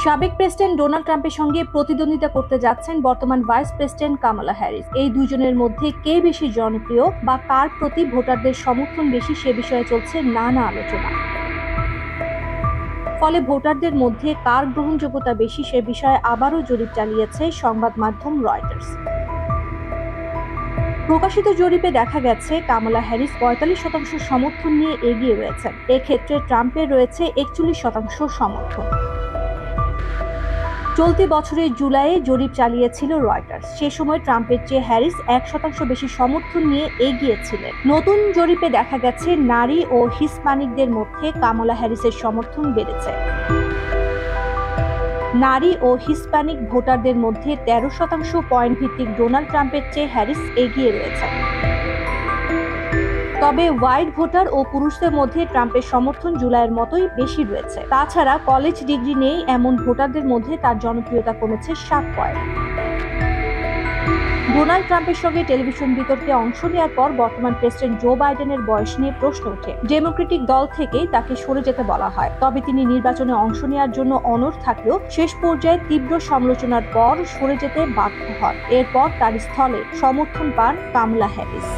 সাবেক president Donald ট্রাম্পের সঙ্গে প্রতিদ্বন্দ্বিতা করতে যাচ্ছেন বর্তমান ভাইস প্রেসিডেন্ট কামালা হ্যারিস। এই দুজনের মধ্যে কে বেশি জনপ্রিয় বা কার প্রতি ভোটারদের সমর্থন বেশি সে বিষয়ে চলছে নানা আলোচনা। ফলে ভোটারদের মধ্যে কার গ্রহণযোগ্যতা বেশি সে বিষয়ে আবারও জরিপ চালিয়েছে সংবাদ মাধ্যম রয়টার্স। প্রকাশিত জরিপে দেখা গেছে কামালা হ্যারিস ৪৫% সমর্থন নিয়ে এগিয়ে রয়েছেন। এক্ষেত্রে ট্রাম্পের রয়েছে ৪১% সমর্থন। চলতি বছরের জুলাইয়ে জরিপ চালিয়েছিল রয়টার্স। সে সময় ট্রাম্পের চেয়ে হ্যারিস ১% বেশি সমর্থন নিয়ে এগিয়ে ছিলেন। নতুন জরিপে দেখা গেছে নারী ও হিস্পানিকদের মধ্যে কামালা হ্যারিসের সমর্থন বেড়েছে। নারী ও হিস্পানিক ভোটারদের মধ্যে ১৩% পয়েন্ট ভিত্তিক ডোনাল্ড ট্রাম্পের চেয়ে হ্যারিস এগিয়ে রয়েছেন। তবে হোয়াইট ভোটার ও পুরুষদের মধ্যে ট্রাম্পের সমর্থন জুলাইয়ের মতোই বেশি রয়েছে। তাছাড়া কলেজ ডিগ্রি নেই এমন ভোটারদের মধ্যে তার জনপ্রিয়তা কমেছে 7 পয়েন্ট। ডোনাল্ড ট্রাম্পের সঙ্গে টেলিভিশন বিতর্কে অংশ নেওয়ার পর বর্তমান প্রেসিডেন্ট জো বাইডেনের বয়স নিয়ে প্রশ্ন ওঠে। ডেমোক্রেটিক দল থেকেই তাকে সরে যেতে বলা হয়। তবে তিনি নির্বাচনে অংশ নেওয়ার জন্য অনড় থাকলেও শেষ পর্যায়ে তীব্র সমালোচনার পর সরে যেতে বাধ্য হন। এরপর তার স্থলে সমর্থন পান কামালা হ্যারিস।